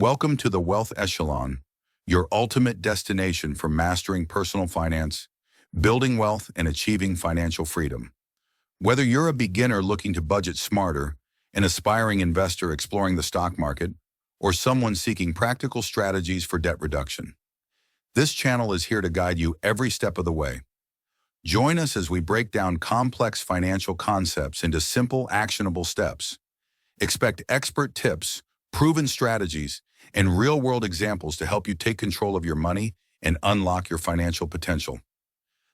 Welcome to the Wealth Echelon, your ultimate destination for mastering personal finance, building wealth, and achieving financial freedom. Whether you're a beginner looking to budget smarter, an aspiring investor exploring the stock market, or someone seeking practical strategies for debt reduction, this channel is here to guide you every step of the way. Join us as we break down complex financial concepts into simple, actionable steps. Expect expert tips, proven strategies, and real-world examples to help you take control of your money and unlock your financial potential.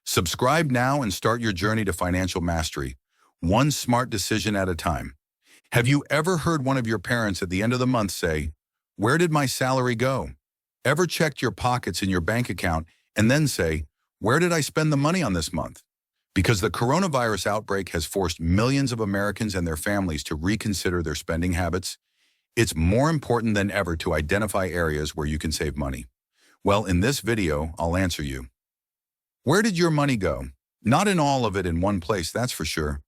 Subscribe now and start your journey to financial mastery, one smart decision at a time. Have you ever heard one of your parents at the end of the month say, "Where did my salary go?" Ever checked your pockets in your bank account and then say, "Where did I spend the money on this month?" Because the coronavirus outbreak has forced millions of Americans and their families to reconsider their spending habits, it's more important than ever to identify areas where you can save money. Well, in this video, I'll answer you. Where did your money go? Not in all of it in one place, that's for sure.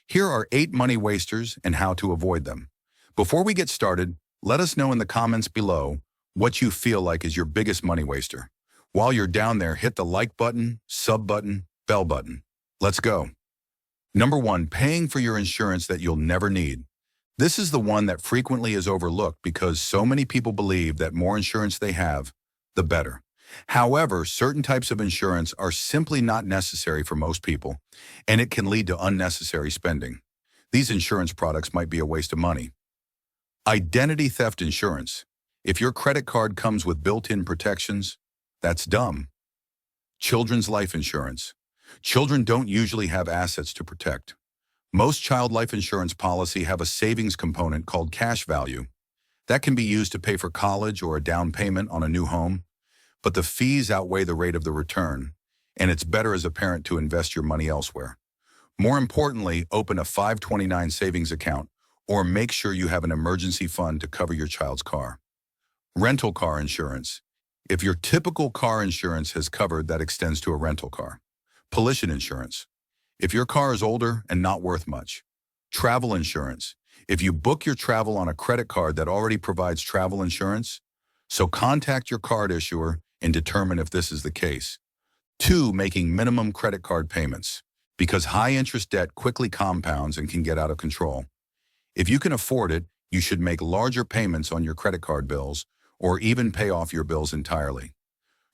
Here are 8 money wasters and how to avoid them. Before we get started, let us know in the comments below what you feel like is your biggest money waster. While you're down there, hit the like button, sub button, bell button. Let's go. Number 1, paying for your insurance that you'll never need. This is the one that frequently is overlooked because so many people believe that more insurance they have, the better. However, certain types of insurance are simply not necessary for most people, and it can lead to unnecessary spending. These insurance products might be a waste of money. Identity theft insurance. If your credit card comes with built-in protections, that's dumb. Children's life insurance. Children don't usually have assets to protect. Most child life insurance policies have a savings component called cash value. That can be used to pay for college or a down payment on a new home, but the fees outweigh the rate of the return, and it's better as a parent to invest your money elsewhere. More importantly, open a 529 savings account or make sure you have an emergency fund to cover your child's car. Rental car insurance. If your typical car insurance has covered, that extends to a rental car. Pollution insurance. If your car is older and not worth much. Travel insurance. If you book your travel on a credit card that already provides travel insurance, so contact your card issuer and determine if this is the case. 2, making minimum credit card payments, because high-interest debt quickly compounds and can get out of control. If you can afford it, you should make larger payments on your credit card bills or even pay off your bills entirely.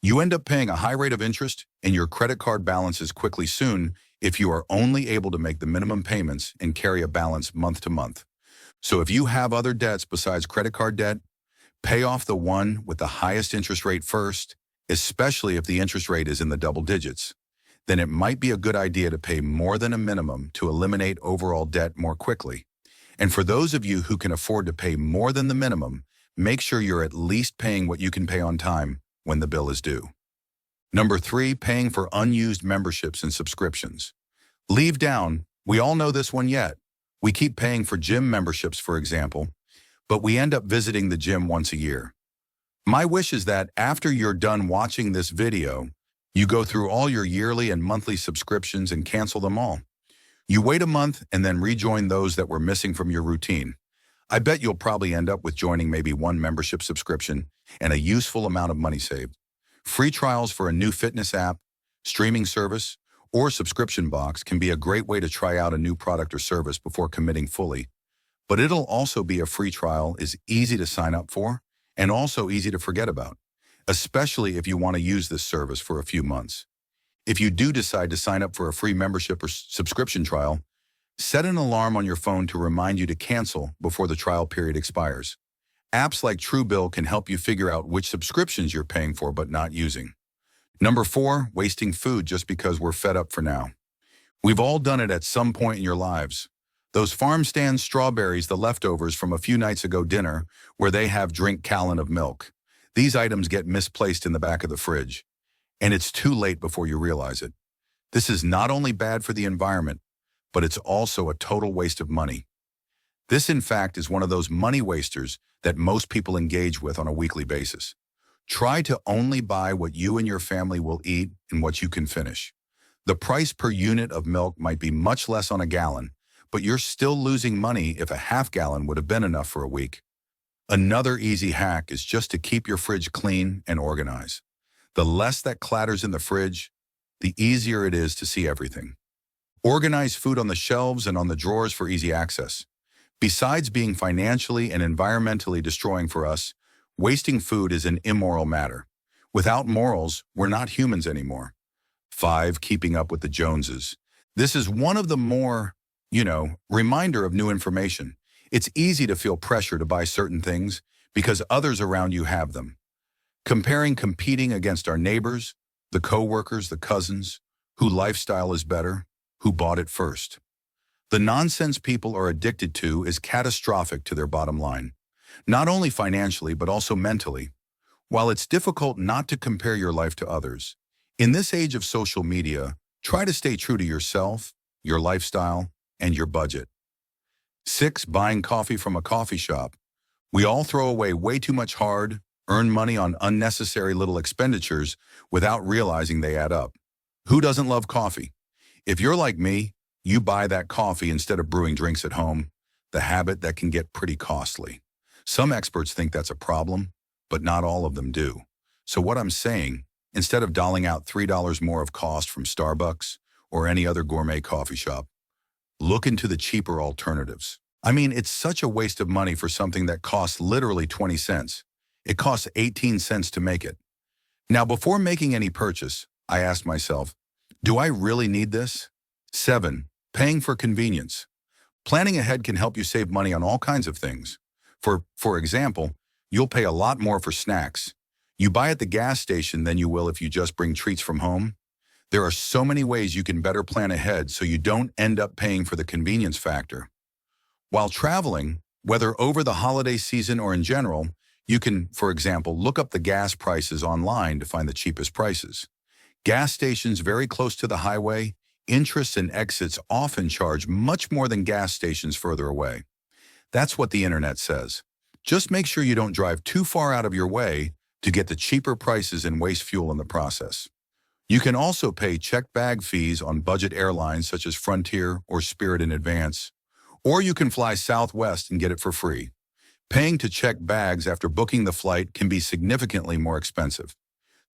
You end up paying a high rate of interest and your credit card balances quickly soon if you are only able to make the minimum payments and carry a balance month to month. So if you have other debts besides credit card debt, pay off the one with the highest interest rate first, especially if the interest rate is in the double digits. Then it might be a good idea to pay more than a minimum to eliminate overall debt more quickly. And for those of you who can afford to pay more than the minimum, make sure you're at least paying what you can pay on time when the bill is due. Number 3, paying for unused memberships and subscriptions. Leave down, we all know this one yet. We keep paying for gym memberships, for example, but we end up visiting the gym once a year. My wish is that after you're done watching this video, you go through all your yearly and monthly subscriptions and cancel them all. You wait a month and then rejoin those that were missing from your routine. I bet you'll probably end up with joining maybe one membership subscription and a useful amount of money saved. Free trials for a new fitness app, streaming service, or subscription box can be a great way to try out a new product or service before committing fully. But it'll also be a free trial is easy to sign up for and also easy to forget about, especially if you want to use this service for a few months. If you do decide to sign up for a free membership or subscription trial, set an alarm on your phone to remind you to cancel before the trial period expires. Apps like Truebill can help you figure out which subscriptions you're paying for but not using. Number 4, wasting food just because we're fed up for now. We've all done it at some point in your lives. Those farm stand strawberries, the leftovers from a few nights ago dinner, where they have drink gallon of milk. These items get misplaced in the back of the fridge, and it's too late before you realize it. This is not only bad for the environment, but it's also a total waste of money. This, in fact, is one of those money wasters that most people engage with on a weekly basis. Try to only buy what you and your family will eat and what you can finish. The price per unit of milk might be much less on a gallon, but you're still losing money if a half gallon would have been enough for a week. Another easy hack is just to keep your fridge clean and organized. The less that clatters in the fridge, the easier it is to see everything. Organize food on the shelves and on the drawers for easy access. Besides being financially and environmentally destroying for us, wasting food is an immoral matter. Without morals, we're not humans anymore. 5. Keeping up with the Joneses. This is one of the more, reminder of new information. It's easy to feel pressure to buy certain things because others around you have them. Competing against our neighbors, the co-workers, the cousins, whose lifestyle is better, who bought it first. The nonsense people are addicted to is catastrophic to their bottom line, not only financially but also mentally. While it's difficult not to compare your life to others, in this age of social media, try to stay true to yourself, your lifestyle, and your budget. 6. Buying coffee from a coffee shop. We all throw away way too much hard-earned money on unnecessary little expenditures without realizing they add up. Who doesn't love coffee? If you're like me, you buy that coffee instead of brewing drinks at home, the habit that can get pretty costly. Some experts think that's a problem, but not all of them do. So what I'm saying, instead of doling out $3 more of cost from Starbucks or any other gourmet coffee shop, look into the cheaper alternatives. I mean, it's such a waste of money for something that costs literally 20 cents. It costs 18 cents to make it. Now, before making any purchase, I asked myself, do I really need this? 7. Paying for convenience. Planning ahead can help you save money on all kinds of things. For example, you'll pay a lot more for snacks you buy at the gas station than you will if you just bring treats from home. There are so many ways you can better plan ahead so you don't end up paying for the convenience factor. While traveling, whether over the holiday season or in general, you can, for example, look up the gas prices online to find the cheapest prices. Gas stations very close to the highway, entrances and exits often charge much more than gas stations further away. That's what the internet says. Just make sure you don't drive too far out of your way to get the cheaper prices and waste fuel in the process. You can also pay checked bag fees on budget airlines such as Frontier or Spirit in advance, or you can fly Southwest and get it for free. Paying to check bags after booking the flight can be significantly more expensive.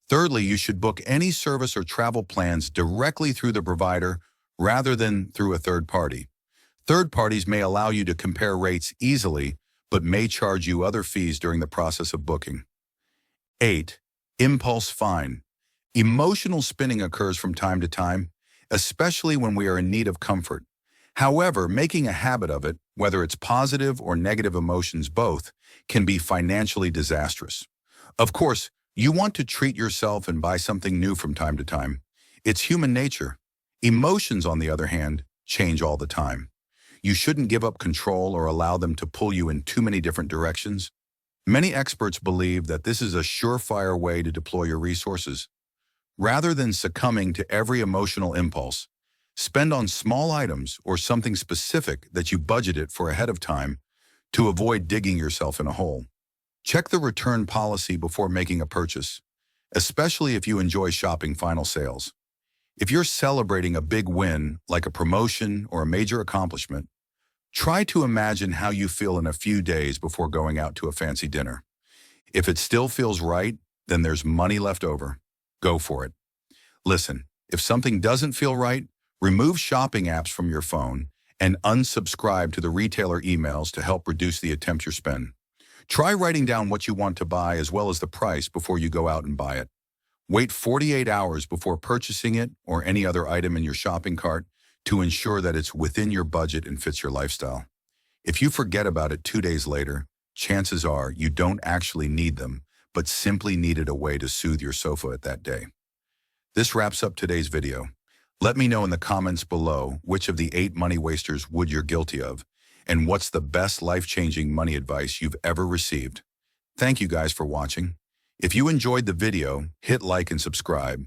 Thirdly, you should book any service or travel plans directly through the provider rather than through a third party. Third parties may allow you to compare rates easily, but may charge you other fees during the process of booking. 8. Impulse fine. Emotional spending occurs from time to time, especially when we are in need of comfort. However, making a habit of it, whether it's positive or negative emotions both, can be financially disastrous. Of course, you want to treat yourself and buy something new from time to time. It's human nature. Emotions, on the other hand, change all the time. You shouldn't give up control or allow them to pull you in too many different directions. Many experts believe that this is a surefire way to deploy your resources. Rather than succumbing to every emotional impulse, spend on small items or something specific that you budgeted for ahead of time to avoid digging yourself in a hole. Check the return policy before making a purchase, especially if you enjoy shopping final sales. If you're celebrating a big win, like a promotion or a major accomplishment, try to imagine how you feel in a few days before going out to a fancy dinner. If it still feels right, then there's money left over. Go for it. Listen, if something doesn't feel right, remove shopping apps from your phone and unsubscribe to the retailer emails to help reduce the attempt you spend. Try writing down what you want to buy as well as the price before you go out and buy it. Wait 48 hours before purchasing it or any other item in your shopping cart to ensure that it's within your budget and fits your lifestyle. If you forget about it 2 days later, chances are you don't actually need them, but simply needed a way to soothe your sofa at that day. This wraps up today's video. Let me know in the comments below which of the 8 money wasters would you're guilty of, and what's the best life-changing money advice you've ever received. Thank you guys for watching. If you enjoyed the video, hit like and subscribe.